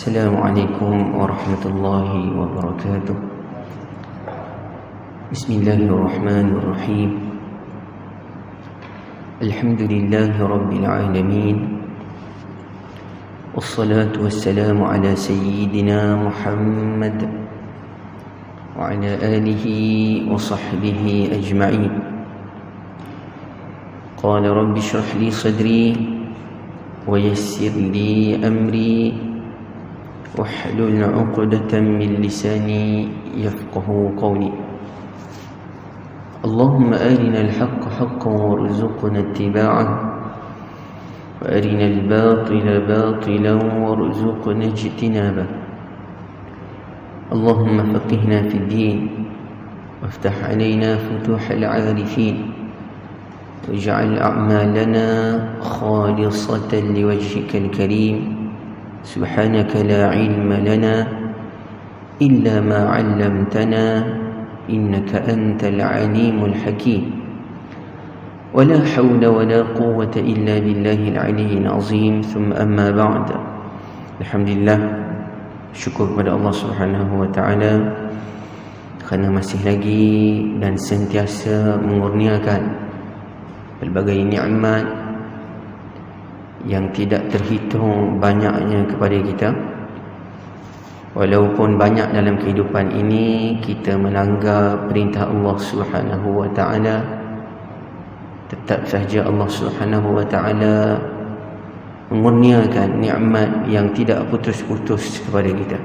السلام عليكم ورحمة الله وبركاته. بسم الله الرحمن الرحيم. الحمد لله رب العالمين، والصلاة والسلام على سيدنا محمد وعلى آله وصحبه أجمعين. قال رب اشرح لي صدري ويسر لي أمري واحلل عقدة من لساني يفقه قولي. اللهم أرنا الحق حقا وارزقنا اتباعه، وأرنا الباطل باطلا وارزقنا اجتنابه. اللهم فقهنا في الدين وافتح علينا فتوح العارفين، واجعل أعمالنا خالصة لوجهك الكريم. سبحانك لا علم لنا إلا ما علمتنا إنك أنت العليم الحكيم. ولا حول ولا قوة إلا بالله العلي العظيم. ثم أما بعد، Alhamdulillah, syukur kepada Allah Subhanahu wa ta'ala kerana masih lagi dan sentiasa mengurniakan pelbagai nikmat yang tidak terhitung banyaknya kepada kita. Walaupun banyak dalam kehidupan ini kita melanggar perintah Allah Subhanahu wa ta'ala, tetap sahaja Allah Subhanahu wa ta'ala mengurniakan nikmat yang tidak putus-putus kepada kita.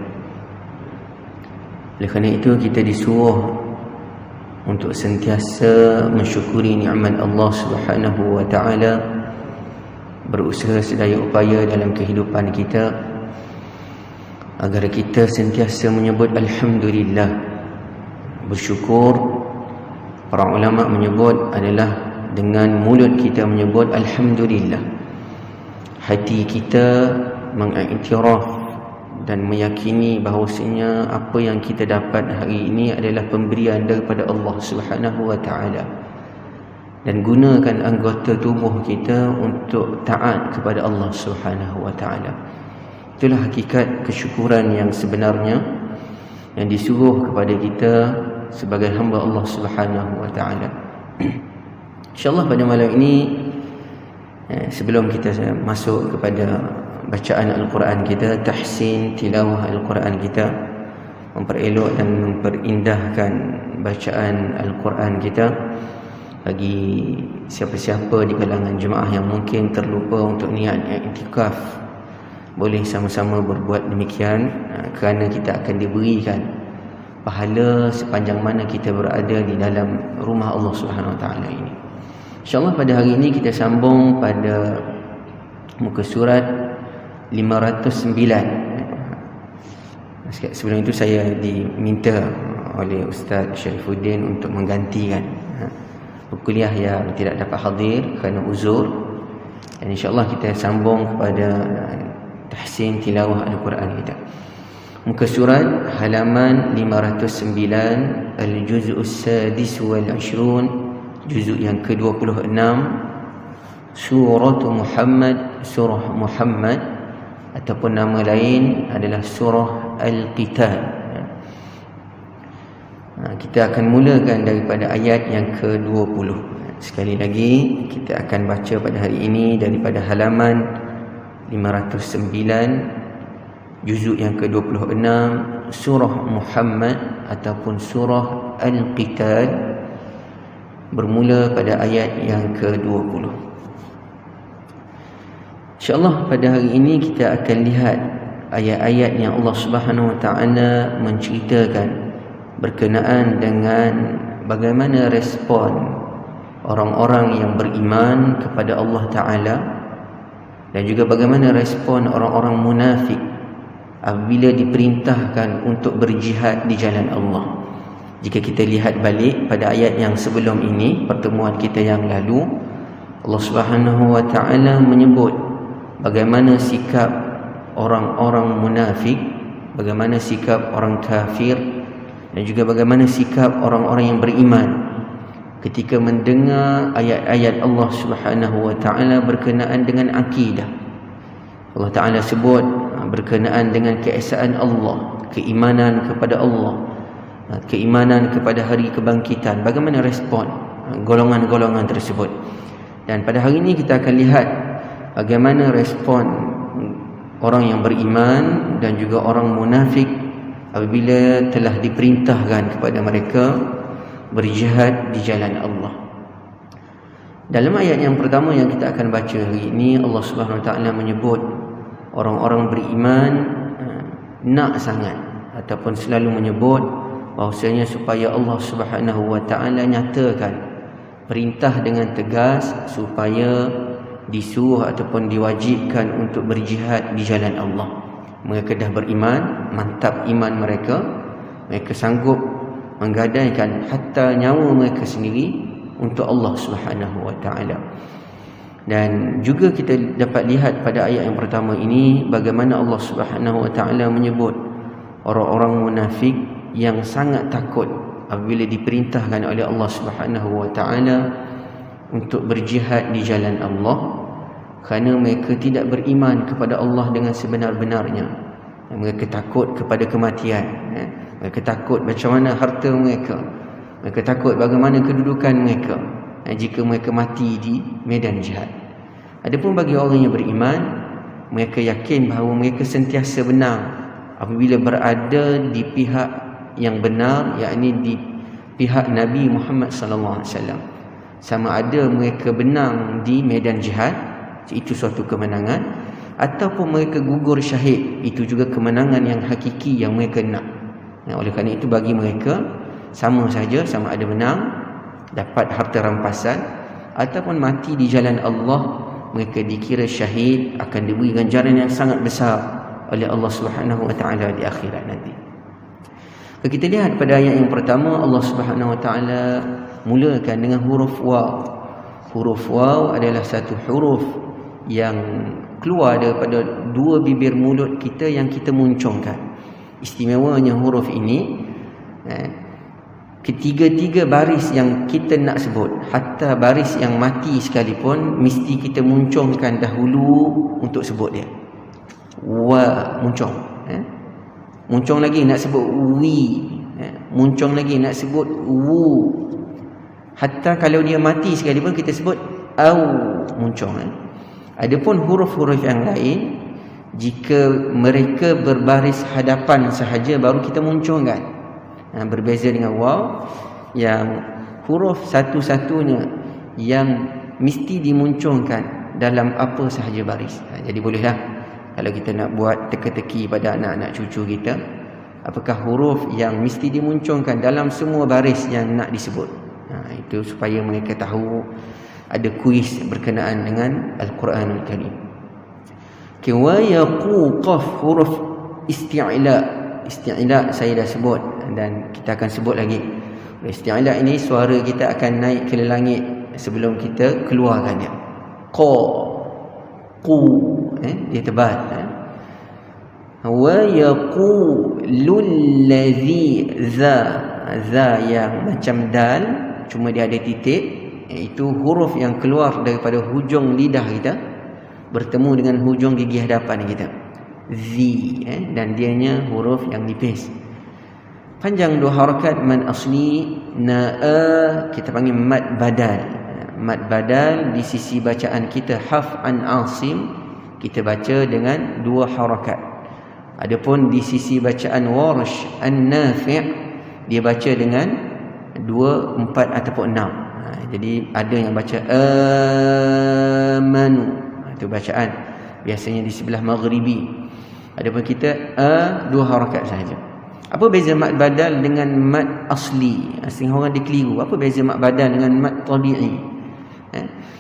Oleh kerana itu kita disuruh untuk sentiasa mensyukuri nikmat Allah Subhanahu wa ta'ala, berusaha sedaya upaya dalam kehidupan kita agar kita sentiasa menyebut Alhamdulillah, bersyukur. Para ulama menyebut adalah dengan mulut kita menyebut Alhamdulillah, hati kita mengiktiraf dan meyakini bahawasanya apa yang kita dapat hari ini adalah pemberian daripada Allah Subhanahu wa ta'ala, dan gunakan anggota tubuh kita untuk taat kepada Allah Subhanahu wa ta'ala. Itulah hakikat kesyukuran yang sebenarnya yang disuruh kepada kita sebagai hamba Allah Subhanahu wa ta'ala. InsyaAllah pada malam ini, sebelum kita masuk kepada bacaan Al-Quran kita, tahsin tilawah Al-Quran kita, memperelok dan memperindahkan bacaan Al-Quran kita, bagi siapa-siapa di kalangan jemaah yang mungkin terlupa untuk niat iktikaf, boleh sama-sama berbuat demikian, kerana kita akan diberikan pahala sepanjang mana kita berada di dalam rumah Allah Subhanahu wa ta'ala ini. InsyaAllah pada hari ini kita sambung pada muka surat 509. Sebelum itu saya diminta oleh Ustaz Syarifuddin untuk menggantikan kuliah yang tidak dapat hadir kerana uzur, dan insyaAllah kita sambung kepada tahsin tilawah Al-Quran kita. Muka surat halaman 509, Al-Juz'us Sadis wal 20, juzuk yang ke-26, Surah Muhammad, Surah Muhammad, ataupun nama lain adalah Surah Al-Qital. Kita akan mulakan daripada ayat yang ke-20. Sekali lagi kita akan baca pada hari ini daripada halaman 509, juzuk yang ke-26, Surah Muhammad ataupun Surah Al-Qital, bermula pada ayat yang ke-20. InsyaAllah pada hari ini kita akan lihat ayat-ayat yang Allah Subhanahu wa ta'ala menceritakan berkenaan dengan bagaimana respon orang-orang yang beriman kepada Allah Ta'ala, dan juga bagaimana respon orang-orang munafik apabila diperintahkan untuk berjihad di jalan Allah. Jika kita lihat balik pada ayat yang sebelum ini, pertemuan kita yang lalu, Allah Subhanahu wa ta'ala menyebut bagaimana sikap orang-orang munafik, bagaimana sikap orang kafir, dan juga bagaimana sikap orang-orang yang beriman ketika mendengar ayat-ayat Allah Subhanahu wa ta'ala berkenaan dengan akidah. Allah Ta'ala sebut berkenaan dengan keesaan Allah, keimanan kepada Allah, keimanan kepada hari kebangkitan, bagaimana respon golongan-golongan tersebut. Dan pada hari ini kita akan lihat bagaimana respon orang yang beriman dan juga orang munafik apabila telah diperintahkan kepada mereka berjihad di jalan Allah. Dalam ayat yang pertama yang kita akan baca hari ini, Allah Subhanahu Wa Taala menyebut orang-orang beriman nak sangat ataupun selalu menyebut bahawasanya supaya Allah Subhanahu Wa Taala nyatakan perintah dengan tegas supaya disuruh ataupun diwajibkan untuk berjihad di jalan Allah. Mereka dah beriman, mantap iman mereka, mereka sanggup menggadaikan hatta nyawa mereka sendiri untuk Allah Subhanahu Wa Taala. Dan juga kita dapat lihat pada ayat yang pertama ini bagaimana Allah Subhanahu Wa Taala menyebut orang-orang munafik yang sangat takut apabila diperintahkan oleh Allah Subhanahu Wa Taala untuk berjihad di jalan Allah, kerana mereka tidak beriman kepada Allah dengan sebenar-benarnya. Mereka takut kepada kematian, mereka takut macam mana harta mereka, mereka takut bagaimana kedudukan mereka jika mereka mati di medan jihad. Adapun bagi orang yang beriman, mereka yakin bahawa mereka sentiasa benar apabila berada di pihak yang benar, yakni di pihak Nabi Muhammad sallallahu alaihi wasallam. Sama ada mereka benang di medan jihad, itu suatu kemenangan, ataupun mereka gugur syahid, itu juga kemenangan yang hakiki yang mereka nak. Oleh kerana itu bagi mereka sama saja, sama ada menang, dapat harta rampasan, ataupun mati di jalan Allah, mereka dikira syahid, akan diberi ganjaran yang sangat besar oleh Allah Subhanahu Wa Taala di akhirat nanti. Kita lihat pada ayat yang pertama, Allah Subhanahu Wa Taala mulakan dengan huruf waw. Huruf waw adalah satu huruf yang keluar daripada dua bibir mulut kita yang kita muncungkan. Istimewanya huruf ini, ketiga-tiga baris yang kita nak sebut, hatta baris yang mati sekalipun, mesti kita muncungkan dahulu untuk sebut dia. Wa, muncung. Muncung lagi nak sebut wi, muncung lagi nak sebut wu. Hatta kalau dia mati sekalipun kita sebut au, muncung. Adapun huruf-huruf yang lain, jika mereka berbaris hadapan sahaja baru kita muncungkan. Berbeza dengan waw yang huruf satu-satunya yang mesti dimuncungkan dalam apa sahaja baris. Jadi bolehlah kalau kita nak buat teka-teki pada anak-anak cucu kita, apakah huruf yang mesti dimuncungkan dalam semua baris yang nak disebut. Itu supaya mereka tahu, ada kuis berkenaan dengan Al-Quranul Karim. Wa yaqu qaf, huruf isti'la. Isti'la saya dah sebut dan kita akan sebut lagi. Isti'la ini suara kita akan naik ke langit sebelum kita keluarkan dia. Qa, qu, dia tebal. Wa yaqulul ladzi za yang macam dal, cuma dia ada titik, iaitu huruf yang keluar daripada hujung lidah kita bertemu dengan hujung gigi hadapan kita, zi, dan dianya huruf yang nipis. Panjang dua harakat, mad asli, na'a kita panggil mad badal. Mad badal di sisi bacaan kita Hafs an Asim, kita baca dengan dua harakat. Adapun di sisi bacaan Warsh an-Nafi', dia baca dengan 2, 4 ataupun 6. Jadi ada yang baca amanu, itu bacaan biasanya di sebelah maghribi. Adapun kita dua harakat saja. Apa beza mad badal dengan mad asli? Setengah orang dia keliru. Apa beza mad badal dengan mad tabi'i?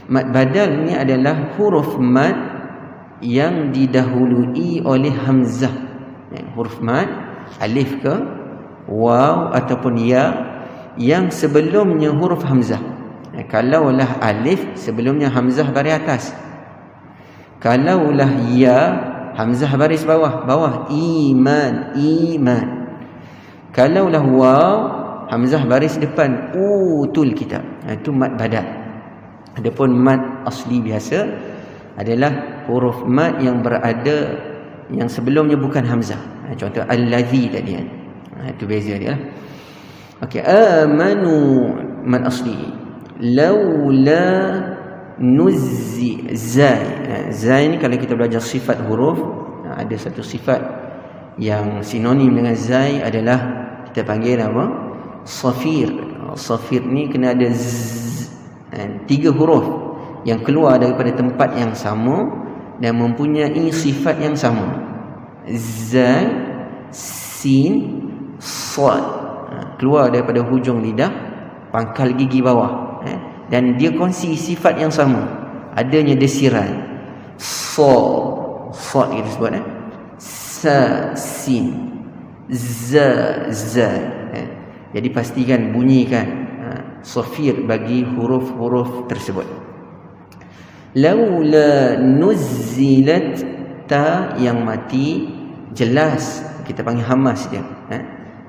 Mad badal ni adalah huruf mad yang didahului oleh hamzah. Huruf mad, alif ke waw ataupun ya, yang sebelumnya huruf hamzah. Kalaulah alif, sebelumnya hamzah baris atas. Kalaulah ya, hamzah baris bawah, iman, iman. Kalaulah waw, hamzah baris depan, utul kitab. Itu mad badal. Adapun mad asli biasa adalah huruf mad yang berada Yang sebelumnya bukan hamzah. Contoh allazi tadi kan. Itu beza dia lah. Okey, amanu man asli. Laula nuzzi zai. Zai ni kalau kita belajar sifat huruf, ada satu sifat yang sinonim dengan zai adalah kita panggil apa? Safir. Safir ni kena ada z, 3 huruf yang keluar daripada tempat yang sama dan mempunyai sifat yang sama. Zai, sin, sad. Keluar daripada hujung lidah, pangkal gigi bawah, dan dia kongsi sifat yang sama, adanya desiran. Sad kita sebut, sa, sin, za. Jadi pastikan bunyikan safir bagi huruf-huruf tersebut. Laula nuzzilat, ta yang mati jelas kita panggil hamas dia.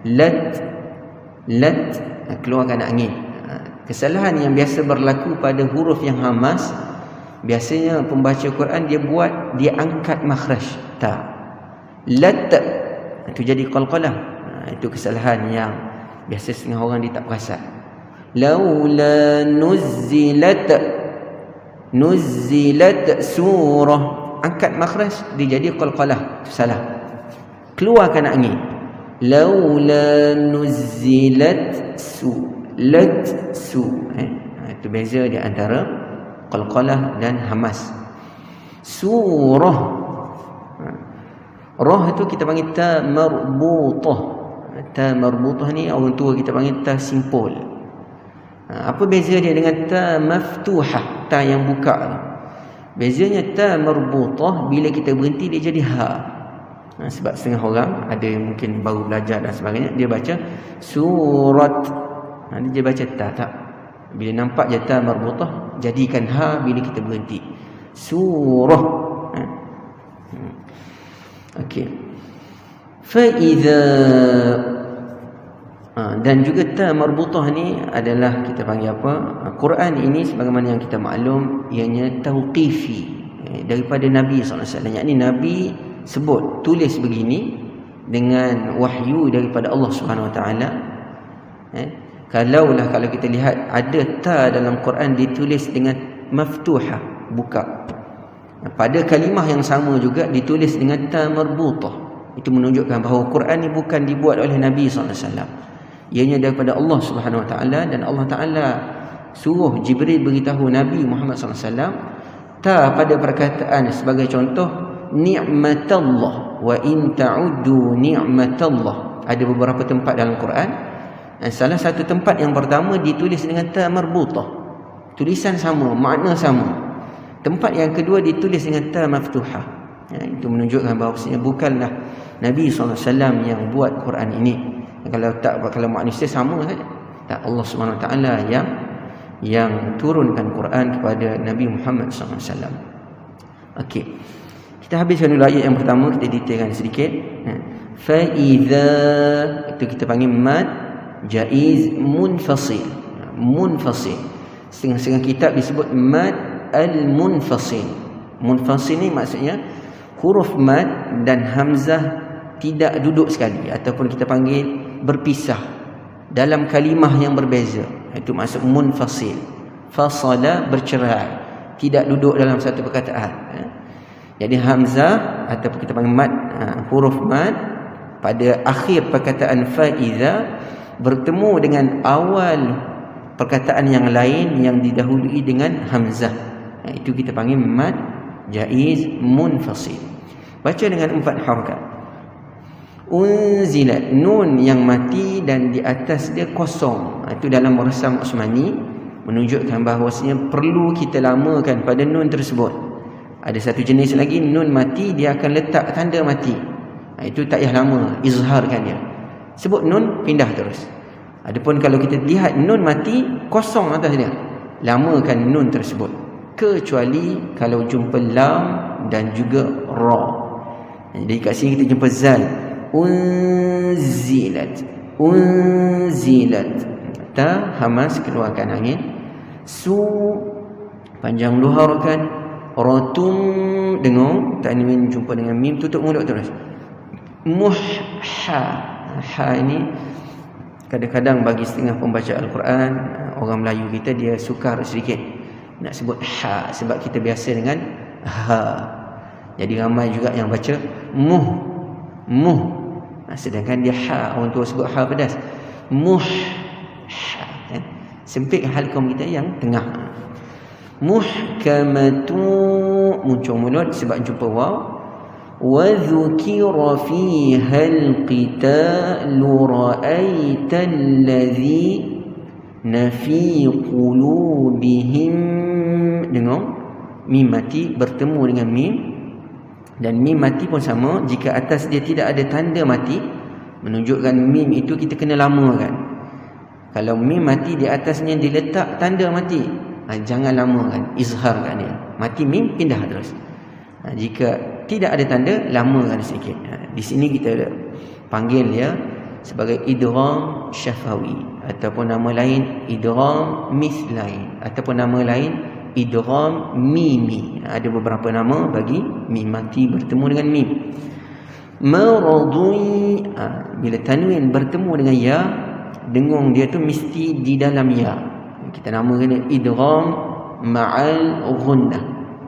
Lat keluarkan angin. Kesalahan yang biasa berlaku pada huruf yang hamas, biasanya pembaca Quran dia angkat makhraj ta. Lat itu jadi qalqalah. Itu kesalahan yang biasa setengah orang dia tak perasan. Laula nuzzilat surah, angkat makhraj dia jadi qalqalah. Itu salah. Keluarkan angin. Laula nuzzilat su. Itu beza di antara qalqalah dan hamas. Surah. Roh itu kita panggil ta marbutah. Ta marbutah ni orang tua kita panggil ta simpul. Apa beza dia dengan ta maftuhah, ta yang buka? Bezanya ta marbutah bila kita berhenti dia jadi ha. Sebab setengah orang ada yang mungkin baru belajar dan sebagainya, dia baca surat, dia baca tak. Bila nampak je ta marbutah, jadikan ha bila kita berhenti. Surah. Okey. Fa idza, dan juga ta marbutah ni adalah kita panggil apa? Quran ini sebagaimana yang kita maklum ianya tauqifi daripada Nabi SAW. Yakni Nabi sebut tulis begini dengan wahyu daripada Allah Subhanahu Wa Taala. Kalau kita lihat ada ta dalam Quran ditulis dengan maftuhah, buka. Pada kalimah yang sama juga ditulis dengan ta marbutah. Itu menunjukkan bahawa Quran ini bukan dibuat oleh Nabi SAW. Ianya daripada Allah Subhanahu Wa Taala, dan Allah Taala suruh Jibril beritahu Nabi Muhammad SAW ta pada perkataan sebagai contoh ni'matallah, wa in ta'uddu ni'matallah. Ada beberapa tempat dalam Quran. Salah satu tempat yang pertama ditulis dengan ta marbutah, tulisan sama, makna sama. Tempat yang kedua ditulis dengan ta maftuhah. Itu menunjukkan bahawasanya bukanlah Nabi SAW yang buat Quran ini. Kalau manusia sama saja. Tak, Allah SWT yang turunkan Quran kepada Nabi Muhammad SAW. Okey. Kita habiskan dulu ayat yang pertama, kita detailkan sedikit. Fa idza, itu kita panggil mad jaiz munfasil. Munfasil. Setengah-setengah kitab disebut mad al-munfasil. Munfasil ni maksudnya huruf mad dan hamzah tidak duduk sekali, ataupun kita panggil berpisah dalam kalimah yang berbeza. Itu maksud munfasil. Fasala, bercerai, tidak duduk dalam satu perkataan. Jadi hamzah ataupun kita panggil mad, huruf mad pada akhir perkataan faiza bertemu dengan awal perkataan yang lain yang didahului dengan hamzah. Itu kita panggil mad jaiz munfasil. Baca dengan 4 harakat. Unzilat, nun yang mati dan di atas dia kosong. Itu dalam Mursam Utsmani menunjukkan bahawasanya perlu kita lamakan pada nun tersebut. Ada satu jenis lagi nun mati dia akan letak tanda mati. Itu tak payah lama izharkan dia. Sebut nun pindah terus. Adapun kalau kita lihat nun mati kosong atas dia, lamakan nun tersebut. Kecuali kalau jumpa lam dan juga ra. Jadi kat sini kita jumpa zal. Unzilat. Ta hamas, keluarkan angin. Su panjang luharkan. Ratum dengung, tanwin jumpa dengan mim, tutup mulut terus. Muhha. Ha ini kadang-kadang bagi setengah pembaca Al-Quran, orang Melayu kita dia sukar sedikit nak sebut ha, sebab kita biasa dengan ha. Jadi ramai juga yang baca muh. Sedangkan dia ha, orang tua sebut ha pedas. Muh ha. Sempit halqum kita yang tengah. Muhkamatu, muncul mulut sebab jumpa waw. Wa dhukira fiha al-qitalu ra'aital ladzina fi qulubihim. Dengar, mim mati bertemu dengan mim, dan mim mati pun sama. Jika atas dia tidak ada tanda mati, menunjukkan mim itu kita kena lamakan. Kalau mim mati di atasnya diletak tanda mati, jangan lamakan, izharkan dia. Mati mim, pindah terus. Jika tidak ada tanda, lamakan sedikit. Di sini kita panggil dia sebagai idgham syafawi, ataupun nama lain idgham mithlain, ataupun nama lain idgham mimi. Ada beberapa nama bagi mim mati bertemu dengan mim. Maradui, bila tanwin bertemu dengan ya, dengung dia tu mesti di dalam ya. Kita namakan dia idgham ma'al ghunnah,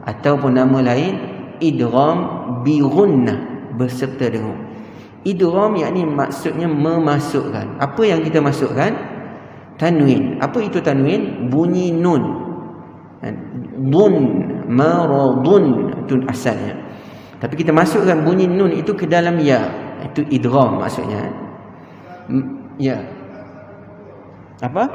ataupun nama lain idgham bi ghunnah, berserta dengung. Idgham yakni maksudnya memasukkan. Apa yang kita masukkan? Tanwin. Apa itu tanwin? Bunyi nun. Dun, maradun, itu asalnya. Tapi kita masukkan bunyi nun itu ke dalam ya. Itu idgham maksudnya. Ya. Apa?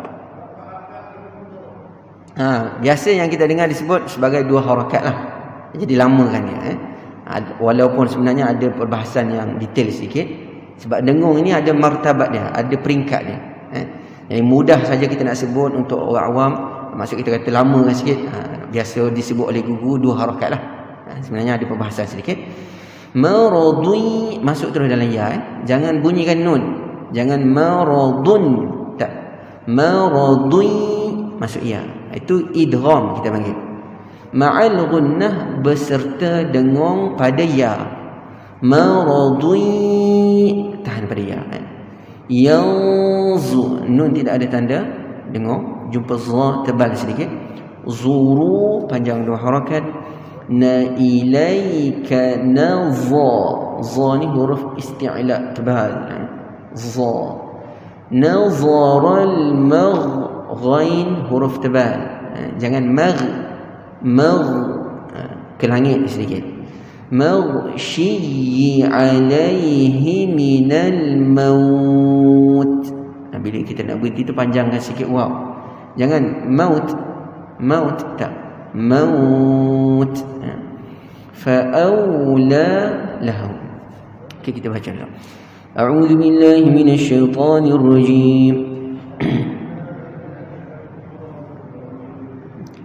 Biasa yang kita dengar disebut sebagai dua harakat lah. Jadi lamakan dia. Walaupun sebenarnya ada perbahasan yang detail sikit. Sebab dengung ini ada martabat dia, ada peringkat dia. Jadi mudah saja kita nak sebut untuk orang awam. Maksud kita kata lamakan sikit. Biasa disebut oleh guru dua harakat lah. Sebenarnya ada perbahasan sedikit. Maradui, masuk terus dalam ya. Jangan bunyikan nun. Jangan maradun. Tak. Maradui, masuk ya. Itu idgham kita panggil. Ma'al ghunnah, berserta dengung pada ya. Maradui, tahan pada ya. Yanzu, nun tidak ada tanda, dengung. Jumpa za tebal sedikit. Zuru, panjang dua harakat. Na ilaika nadha, za ni huruf isti'la tebal. Za. Nadharal maghain, huruf tebal. Jangan ke langit sedikit. Maghsyi alaihi minal maut. Bila kita nak berhenti tu panjangkan sikit waw. Jangan maut tak. Maut. Fa'awla lahu. Okay, kita baca dulu. A'udzu billahi minasy syaithanir rajim.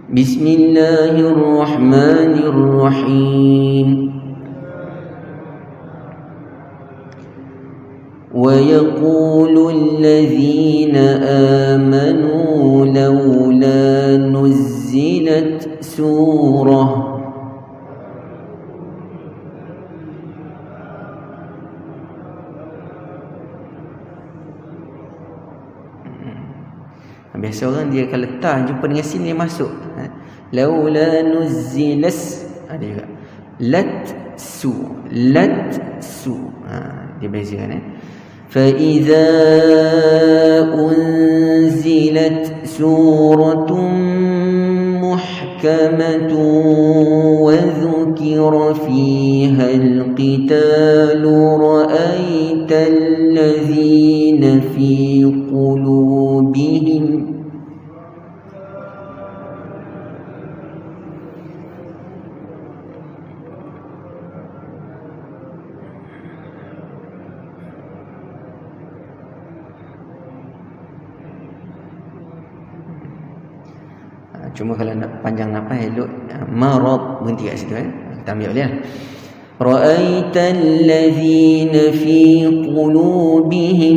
Bismillahirrahmanirrahim. ويقول الذين آمنوا لولا نزلت سورة. Biasa orang dia kalau ta jumpa dengan sin dia masuk. Laula nuzzilas, ada juga latsu. Dia bezakan فإذا أنزلت سورة محكمة وذكر فيها القتال رأيت الذين في قلوبهم Cuma kalau nak panjang nafas elok marad, berhenti kat situ kita ambil boleh. Ra'aital ladzina fi qulubihim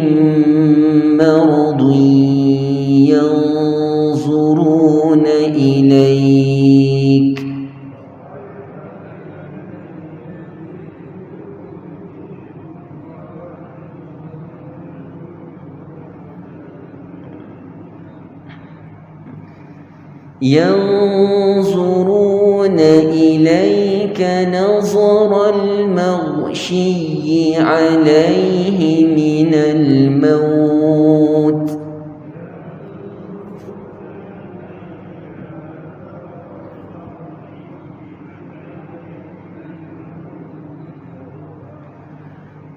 maradun yanzuruna ilaik. ينظرون إليك نظر المغشي عليه من الموت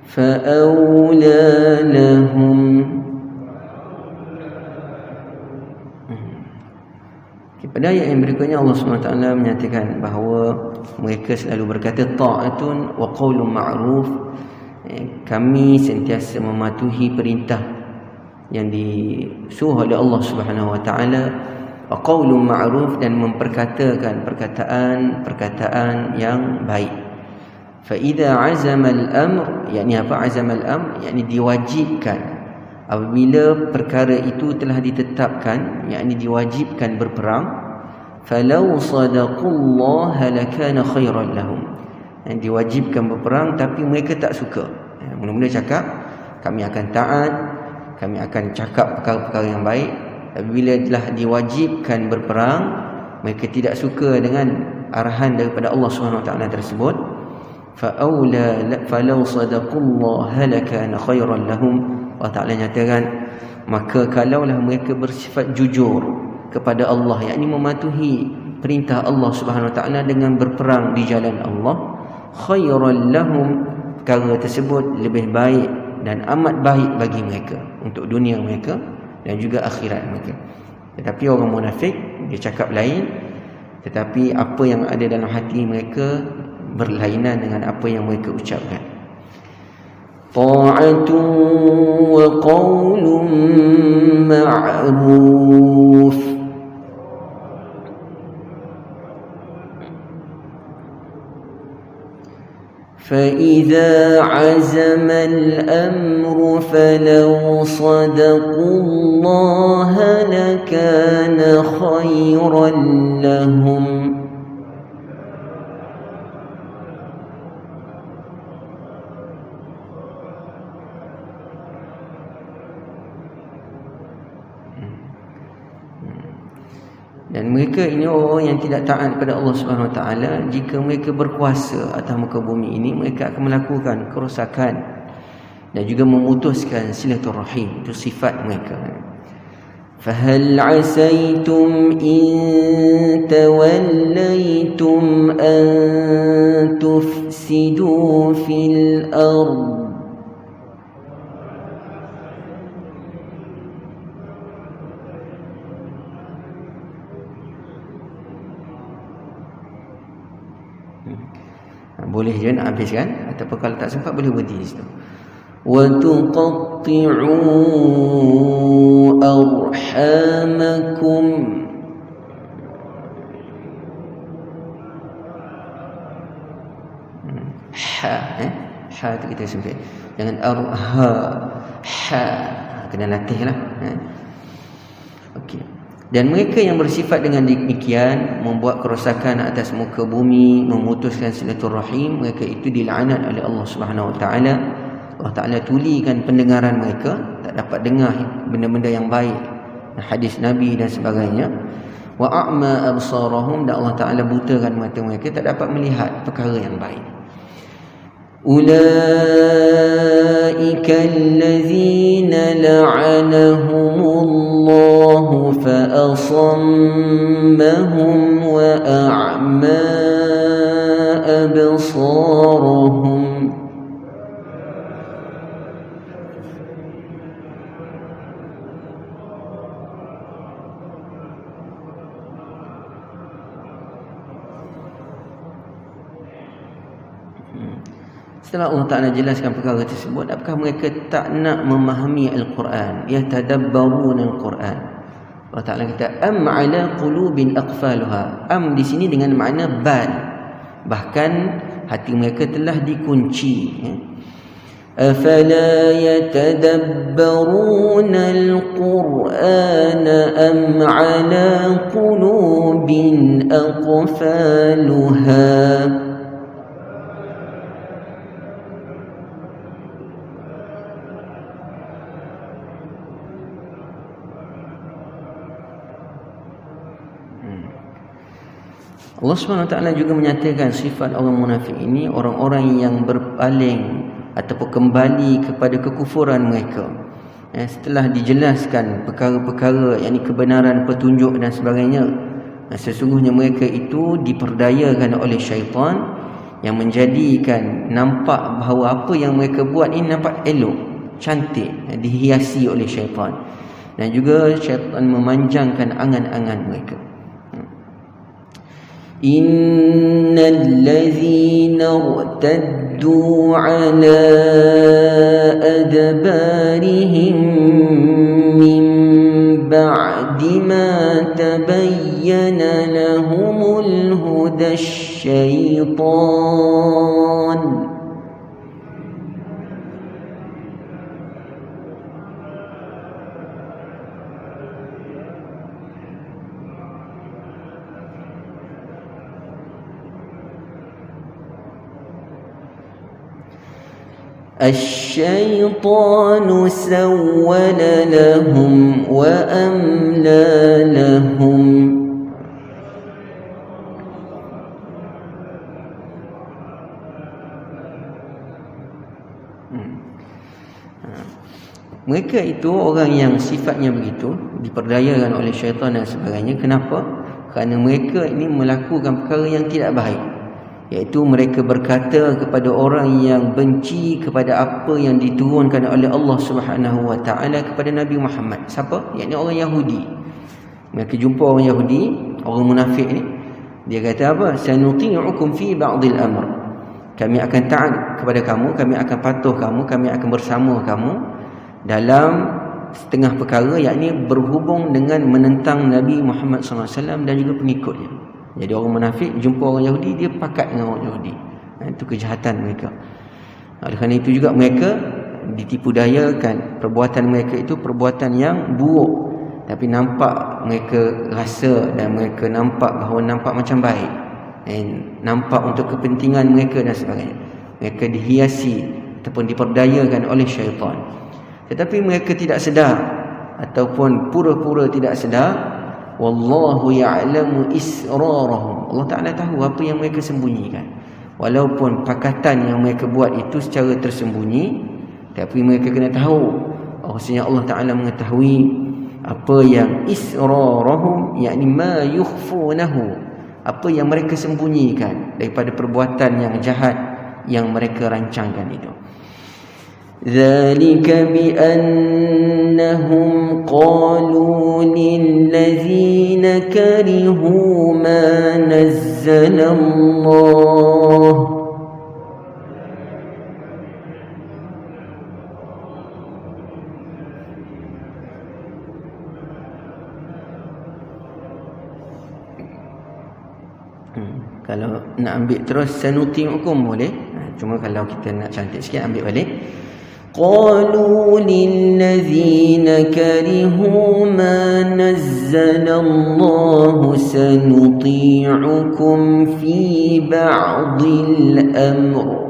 فأولى لهم. Pada ayat yang berikutnya Allah SWT menyatakan bahawa mereka selalu berkata ta'atun wa qawlun ma'ruf. Kami sentiasa mematuhi perintah yang disuruh oleh Allah Subhanahu wa taala, wa qawlun ma'ruf, dan memperkatakan perkataan yang baik. Fa idza azama al-amr, yakni apa azama al-amr, yakni diwajibkan. Apabila perkara itu telah ditetapkan, yakni diwajibkan berperang, falau sadaqullaha lakana khairan lahum. Diwajibkan berperang tapi mereka tak suka. Mula-mula cakap kami akan taat, kami akan cakap perkara-perkara yang baik, tapi bila telah diwajibkan berperang, mereka tidak suka dengan arahan daripada Allah SWT tersebut. Falau sadaqullaha lakana khairan lahum. Allah Ta'ala nyatakan, maka kalaulah mereka bersifat jujur kepada Allah, yakni mematuhi perintah Allah Subhanahu Wa Taala dengan berperang di jalan Allah, khairan lahum, perkara tersebut lebih baik dan amat baik bagi mereka untuk dunia mereka dan juga akhirat mereka. Tetapi orang munafik, dia cakap lain, tetapi apa yang ada dalam hati mereka berlainan dengan apa yang mereka ucapkan. Ta'atun wa qawlun ma'ruf. فإذا عزم الأمر فلو صدقوا الله لكان خيرا لهم. Dan mereka ini orang yang tidak taat kepada Allah Subhanahu Wa Taala. Jika mereka berkuasa atas muka bumi ini, mereka akan melakukan kerosakan dan juga memutuskan silaturahim. Itu sifat mereka. Fahal asaitum in tawallaytum an tufsidu fil ard. Boleh je nak habiskan, ataupun kalau tak sempat boleh berhenti di situ. Wa tuqatti'u arhamakum. Ha tu kita sempit. Jangan ha, kena latihlah. Okey. Dan mereka yang bersifat dengan demikian, membuat kerosakan atas muka bumi, memutuskan silaturahim, mereka itu dilaknat oleh Allah Subhanahu Wa Taala. Allah Taala tulikan pendengaran mereka, tak dapat dengar benda-benda yang baik, hadis Nabi dan sebagainya. Wa a'ma absarahum, dan Allah Taala butakan mata mereka, tak dapat melihat perkara yang baik. Ulaika allazina la'anahumullahu fa'asammahum wa a'ma absarahum. Setelah Allah Ta'ala jelaskan perkara tersebut, apakah mereka tak nak memahami Al-Quran? Yatadabbaruna Al-Quran. Allah Ta'ala kata am ala qulubin aqfaluha. Am di sini dengan makna bal, bahkan hati mereka telah dikunci. Afala yatadabbaruna Al-Quran am ala qulubin aqfaluha. Allah SWT juga menyatakan sifat orang munafik ini orang-orang yang berpaling ataupun kembali kepada kekufuran mereka. Setelah dijelaskan perkara-perkara, yakni kebenaran petunjuk dan sebagainya, sesungguhnya mereka itu diperdayakan oleh syaitan yang menjadikan nampak bahawa apa yang mereka buat ini nampak elok, cantik, dihiasi oleh syaitan, dan juga syaitan memanjangkan angan-angan mereka. Innal ladzina irtaddu ala adbarihim min ba'di ma tabayyana lahumul huda syaitan الشيطان سول لهم وأملى لهم Mereka itu orang yang sifatnya begitu, diperdayakan oleh syaitan dan sebagainya. Kenapa? Kerana mereka ini melakukan perkara yang tidak baik, iaitu mereka berkata kepada orang yang benci kepada apa yang diturunkan oleh Allah Subhanahu wa taala kepada Nabi Muhammad. Siapa? Yakni orang Yahudi. Mereka jumpa orang Yahudi, orang munafik ni, dia kata apa? Sanuti'ukum fi ba'dil amr. Kami akan taat kepada kamu, kami akan patuh kamu, kami akan bersama kamu dalam setengah perkara, yakni berhubung dengan menentang Nabi Muhammad SAW dan juga pengikutnya. Jadi orang munafik jumpa orang Yahudi, dia pakat dengan orang Yahudi. Itu kejahatan mereka. Oleh kerana itu juga mereka ditipu dayakan. Perbuatan mereka itu perbuatan yang buruk, tapi nampak mereka rasa dan mereka nampak bahawa nampak macam baik, nampak untuk kepentingan mereka dan sebagainya. Mereka dihiasi ataupun diperdayakan oleh syaitan. Tetapi mereka tidak sedar ataupun pura-pura tidak sedar. Wallahu ya'lamu israrahum. Allah Ta'ala tahu apa yang mereka sembunyikan. Walaupun pakatan yang mereka buat itu secara tersembunyi, tapi mereka kena tahu bahawasanya Allah Ta'ala mengetahui apa yang israrahum, yakni ma yukhfunahu, apa yang mereka sembunyikan daripada perbuatan yang jahat yang mereka rancangkan itu. ذلك بأنهم قالوا للذين كرهوا ما نزل الله Kalau nak ambil terus sanuti'ukum boleh, cuma kalau kita nak cantik sikit ambil balik. قالوا للذين كرهوا ما نزل الله سنطيعكم في بعض الأمر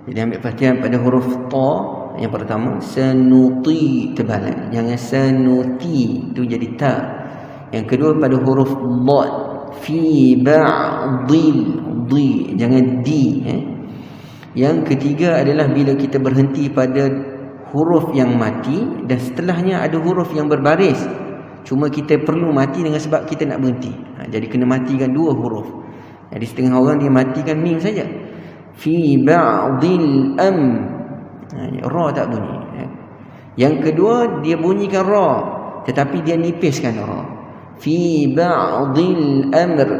Jadi ambil perhatian pada huruf ta yang pertama, sanuti, tebal, jangan sanuti tu jadi ta. Yang kedua pada huruf dad, fi ba'dil, di, jangan di. Yang ketiga adalah bila kita berhenti pada huruf yang mati dan setelahnya ada huruf yang berbaris, cuma kita perlu mati dengan sebab kita nak berhenti. Jadi kena matikan dua huruf. Jadi setengah orang dia matikan mim saja. Fi ba'dil ra tak bunyi. Yang kedua dia bunyikan ra, tetapi dia nipiskan ra. Fi ba'dil amr.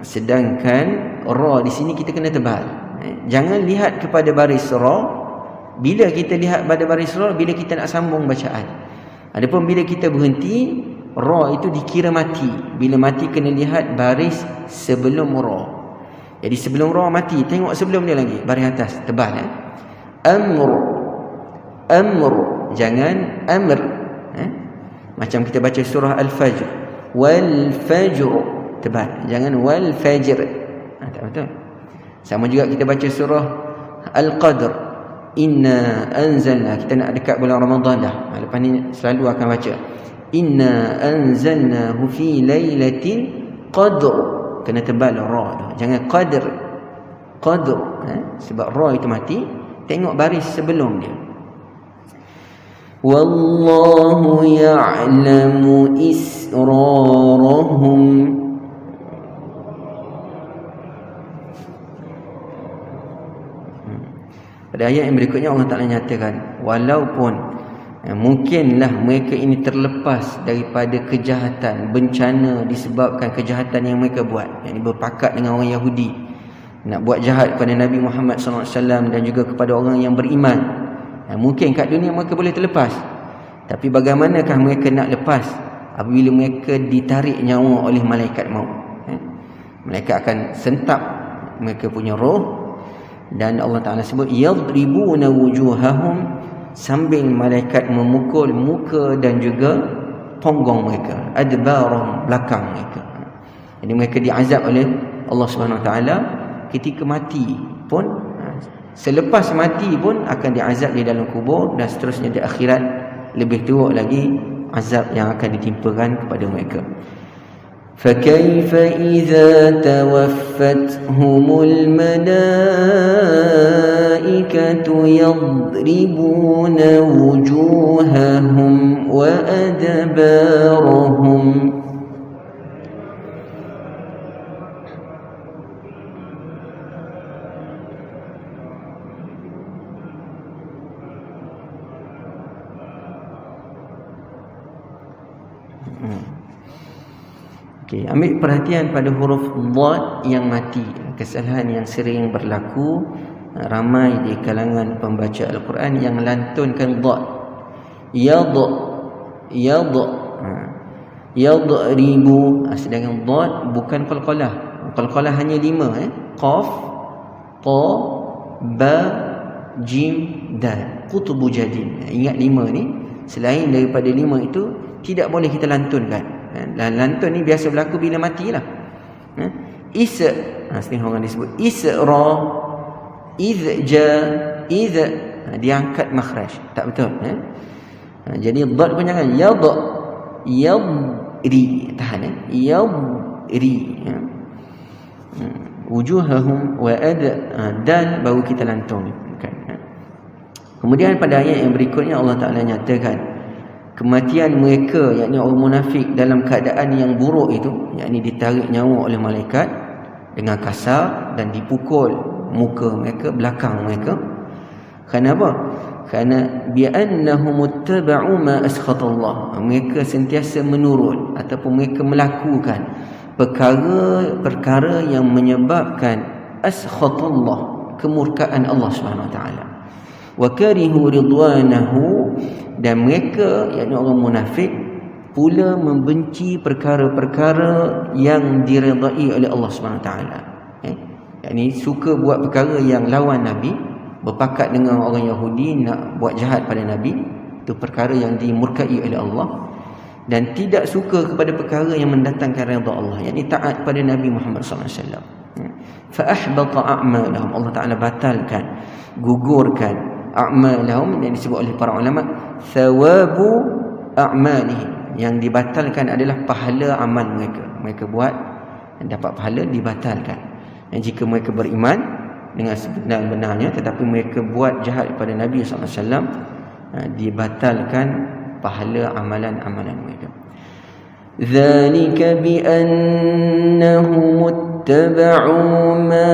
Sedangkan ra di sini kita kena tebal. Jangan lihat kepada baris ra. Bila kita lihat pada baris ra, bila kita nak sambung bacaan. Adapun bila kita berhenti, ra itu dikira mati. Bila mati kena lihat baris sebelum ra. Jadi sebelum ra mati, tengok sebelum dia lagi, baris atas tebal. Amr, amr, jangan amr. Macam kita baca surah Al-Fajr, wal fajr, tebal, jangan wal fajr. Tak betul. Sama juga kita baca surah Al-Qadr, inna anzalna, kita nak dekat bulan Ramadan dah. Lepas ni selalu akan baca inna anzalnahu fi lailatin qadr. Kena tebal ra tu. Jangan qadr. Sebab ra itu mati. Tengok baris sebelum dia. Wallahu ya'lamu israrahum. Pada ayat yang berikutnya Allah Ta'ala nyatakan, walaupun mungkinlah mereka ini terlepas daripada kejahatan, bencana disebabkan kejahatan yang mereka buat, yang berpakat dengan orang Yahudi, nak buat jahat kepada Nabi Muhammad SAW dan juga kepada orang yang beriman. Mungkin kat dunia mereka boleh terlepas, tapi bagaimanakah mereka nak lepas apabila mereka ditarik nyawa oleh malaikat maut? Malaikat akan sentap mereka punya roh, dan Allah Ta'ala sebut yadribuna wujuhahum, sambil malaikat memukul muka dan juga punggung mereka, adbarahum, belakang mereka. Jadi mereka diazab oleh Allah Subhanahu Wa Ta'ala ketika mati pun, selepas mati pun akan diazab di dalam kubur, dan seterusnya di akhirat lebih teruk lagi azab yang akan ditimpakan kepada mereka. فَكَيْفَ إِذَا تَوَفَّتْهُمُ الْمَلَائِكَةُ يَضْرِبُونَ وُجُوهَهُمْ وَأَدْبَارَهُمْ. Okay, ambil perhatian pada huruf dhad yang mati. Kesalahan yang sering berlaku, ramai di kalangan pembaca Al-Quran yang lantunkan dhad. Yadribu, sedangkan dhad bukan qalqalah. Qalqalah hanya 5, qaf, ta, ba, jim, dal. Qutubu jadin. Ingat 5 ni. Selain daripada 5 itu tidak boleh kita lantunkan. Dan lantun ni biasa berlaku bila matilah. Setengah orang disebut isra, izja, dia angkat makhraj. Tak betul. Jadi dhad pun jangan yadri, tahan. Yadri. Wujuhahum wa dal, baru kita lantungkan. Kemudian pada ayat yang berikutnya Allah Ta'ala nyatakan kematian mereka, yakni orang munafik, dalam keadaan yang buruk itu, yakni ditarik nyawa oleh malaikat dengan kasar dan dipukul muka mereka, belakang mereka. Kenapa? Kerana bi'annahum muttaba'u ma askhatallah, mereka sentiasa menurut ataupun mereka melakukan perkara yang menyebabkan askhatallah, kemurkaan Allah Subhanahu Wa Taala. Wa karihu ridwanahu, dan mereka, yakni orang munafik, pula membenci perkara-perkara yang diredai oleh Allah Subhanahu Wa Taala. Yakni suka buat perkara yang lawan Nabi, berpakat dengan orang Yahudi nak buat jahat pada Nabi, itu perkara yang dimurkai oleh Allah, dan tidak suka kepada perkara yang mendatangkan redha Allah, yakni taat pada Nabi Muhammad SAW. Fa ahbata a'malahum, Allah Taala batalkan, gugurkan a'malahum, yang disebut oleh para ulama thawabu a'malihim, yang dibatalkan adalah pahala amal mereka. Mereka buat dan dapat pahala, dibatalkan. Dan jika mereka beriman dengan sebenar-benarnya tetapi mereka buat jahat kepada Nabi SAW, dibatalkan pahala amalan-amalan mereka. Dzalika bi annahum اتبعوا ما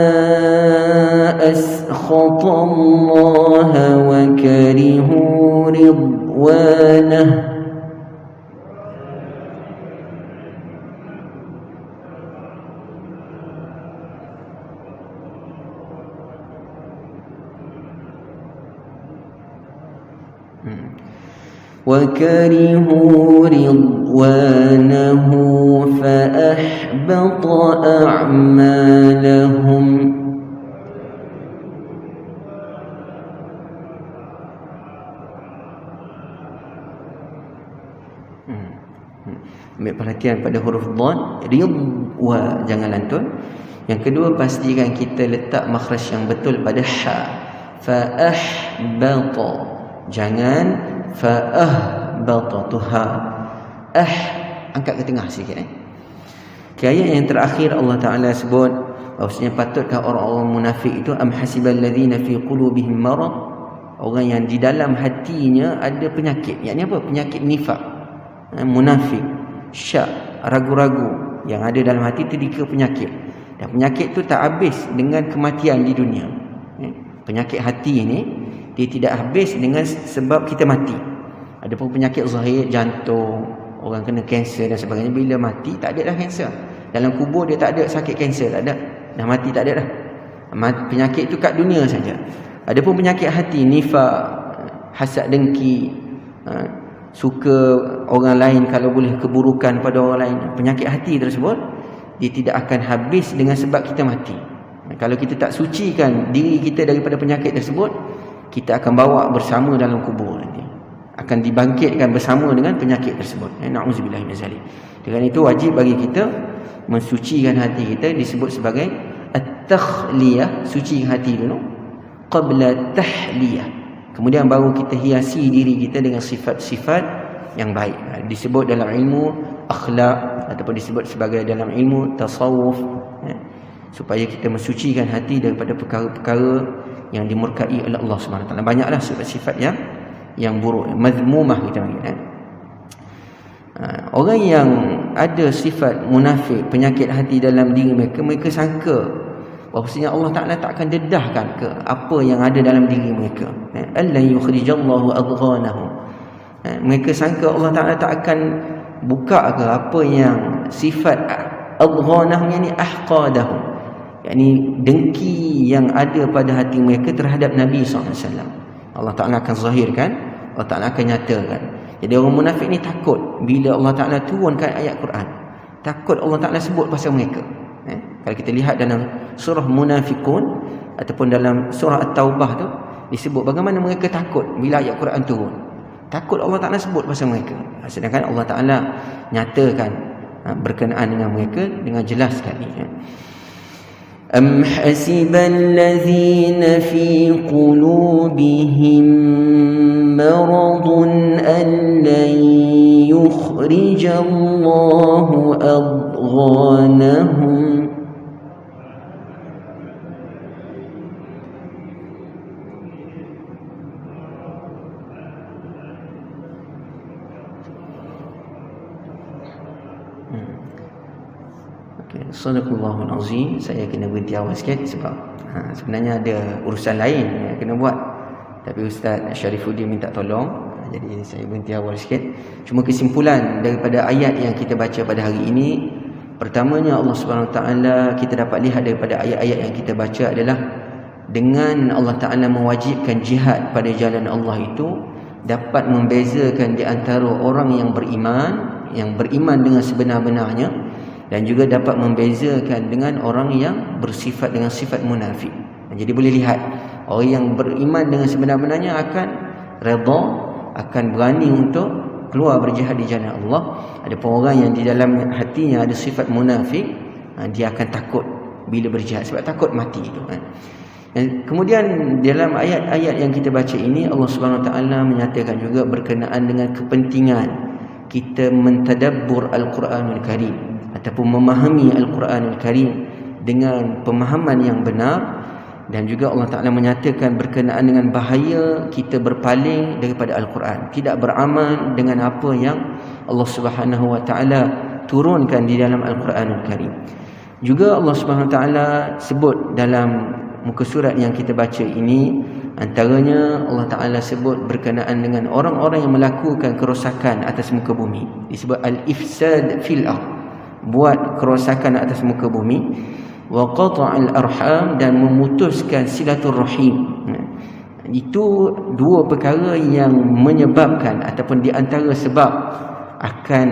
أسخط الله وكرهوا رضوانه وكرهوا رضوانه فأحبط أعمالهم. Ambil perhatian pada huruf dhad, ridwa, jangan lantun. Yang kedua, pastikan kita letak makhraj yang betul pada ha. Fa-ahbata. Jangan fa-ahbata tu ha. Angkat ke tengah sikit. Ayat yang terakhir Allah Ta'ala sebut bahawasanya patutkah orang-orang munafik itu am hasibal ladzina fi qulubihim marad, orang yang di dalam hatinya ada penyakit. Yakni apa? Penyakit nifak, munafik, syak, ragu-ragu yang ada dalam hati itu dikira penyakit. Dan penyakit itu tak habis dengan kematian di dunia. Penyakit hati ini dia tidak habis dengan sebab kita mati. Adapun penyakit zahir, jantung, orang kena kanser dan sebagainya, bila mati tak ada dah kanser. Dalam kubur dia tak ada sakit kanser, tak ada. Dah mati tak ada dah. Penyakit itu kat dunia saja. Adapun penyakit hati, nifak, hasad dengki, suka orang lain kalau boleh keburukan pada orang lain, penyakit hati tersebut dia tidak akan habis dengan sebab kita mati. Kalau kita tak sucikan diri kita daripada penyakit tersebut, kita akan bawa bersama dalam kubur nanti, akan dibangkitkan bersama dengan penyakit tersebut. Na'udzubillah min zalik. Dengan itu wajib bagi kita mensucikan hati kita, disebut sebagai at-takhliyah, sucikan hati dulu qabla tahliyah, kemudian baru kita hiasi diri kita dengan sifat-sifat yang baik. Disebut dalam ilmu akhlak ataupun disebut sebagai dalam ilmu tasawuf, supaya kita mensucikan hati daripada perkara-perkara yang dimurkai oleh Allah Subhanahu Wa Taala. Banyaklah sifat-sifat yang buruk, mazmumah kita panggil. Orang yang ada sifat munafik, penyakit hati dalam diri mereka, mereka sangka bahawasanya Allah Ta'ala tak akan dedahkan ke apa yang ada dalam diri mereka. Allan yukhrijallahu adghanahum. Mereka sangka Allah Ta'ala tak akan buka ke apa yang sifat adghanahum, yani ahqadahum, yani dengki yang ada pada hati mereka terhadap Nabi SAW. Allah Ta'ala akan zahirkan, Allah Ta'ala akan nyatakan. Jadi orang munafik ni takut bila Allah Ta'ala turunkan ayat Quran, takut Allah Ta'ala sebut pasal mereka. Kalau kita lihat dalam surah Munafikun ataupun dalam surah At-Taubah tu, disebut bagaimana mereka takut bila ayat Quran turun. Takut Allah Ta'ala sebut pasal mereka, sedangkan Allah Ta'ala nyatakan berkenaan dengan mereka dengan jelas sekali. Am hasibal ladzina fi qulubihim maradun an lan yukhrijallahu adghanahum. Sadaqallahul azim. Saya kena berhenti awal sikit sebab sebenarnya ada urusan lain yang kena buat, tapi Ustaz Syarifuddin minta tolong, jadi saya berhenti awal sikit. Cuma kesimpulan daripada ayat yang kita baca pada hari ini, pertamanya Allah Subhanahu Taala, kita dapat lihat daripada ayat-ayat yang kita baca adalah dengan Allah Ta'ala mewajibkan jihad pada jalan Allah itu dapat membezakan di antara orang yang beriman dengan sebenar-benarnya, dan juga dapat membezakan dengan orang yang bersifat dengan sifat munafik. Jadi boleh lihat orang yang beriman dengan sebenar-benarnya akan redha, akan berani untuk keluar berjihad di jalan Allah. Adapun orang yang di dalam hatinya ada sifat munafik, dia akan takut bila berjihad sebab takut mati itu. Dan kemudian dalam ayat-ayat yang kita baca ini, Allah Subhanahu Wa Taala menyatakan juga berkenaan dengan kepentingan kita mentadabbur Al-Quranul Karim ataupun memahami Al-Quranul Karim dengan pemahaman yang benar. Dan juga Allah Ta'ala menyatakan berkenaan dengan bahaya kita berpaling daripada Al-Quran, tidak beramal dengan apa yang Allah Subhanahu Wa Ta'ala turunkan di dalam Al-Quranul Karim. Juga Allah Subhanahu Wa Ta'ala sebut dalam muka surat yang kita baca ini, antaranya Allah Ta'ala sebut berkenaan dengan orang-orang yang melakukan kerosakan atas muka bumi. Disebut al-ifsad fil ardh, buat kerosakan atas muka bumi. Wa qata'al arham, dan memutuskan silaturrahim. Itu dua perkara yang menyebabkan ataupun di antara sebab akan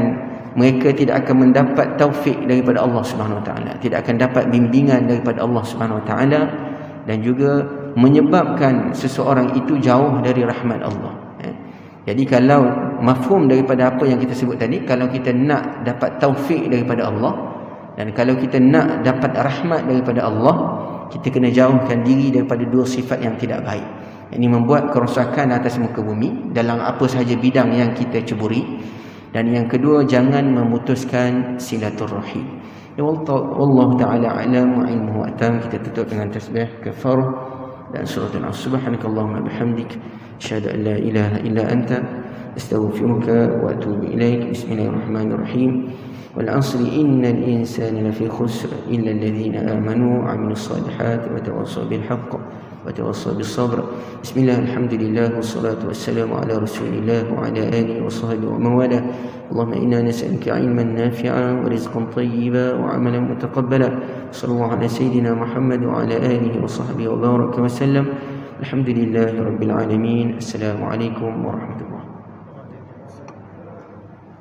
mereka tidak akan mendapat taufik daripada Allah Subhanahu Wa Taala, tidak akan dapat bimbingan daripada Allah Subhanahu Wa Taala, dan juga menyebabkan seseorang itu jauh dari rahmat Allah. Jadi kalau mafhum daripada apa yang kita sebut tadi, kalau kita nak dapat taufik daripada Allah, Dan kalau kita nak dapat rahmat daripada Allah, kita kena jauhkan diri daripada dua sifat yang tidak baik. Ini membuat kerosakan atas muka bumi dalam apa sahaja bidang yang kita ceburi. Dan yang kedua, jangan memutuskan silaturrahim. Ya Allah Ta'ala alam wa ilmuhu atam. Kita tutup dengan tasbih kafarah dan surah Al-Asr. Subhanakallahumma bihamdik, asyhadu an la ilaha illa anta, astaghfiruka wa atubu ilaik. Bismillahirrahmanirrahim. Wal 'asri innal insana lafi khusr illa alladhina amanu wa 'amilus salihati wa tawassaw bil haqq wa tawassaw bis sabr. Bismillah, alhamdulillah, wassalatu wassalamu ala rasulillah wa ala alihi wa sahbihi wa man wala. Allahumma inna nas'aluka 'ilman nafi'an wa rizqan tayyiban wa 'amalan mutaqabbala. Sallallahu ala sayyidina Muhammad wa ala alihi wa sahbihi wa baraka wa sallam. Alhamdulillahi rabbil alamin. Assalamualaikum warahmatullahi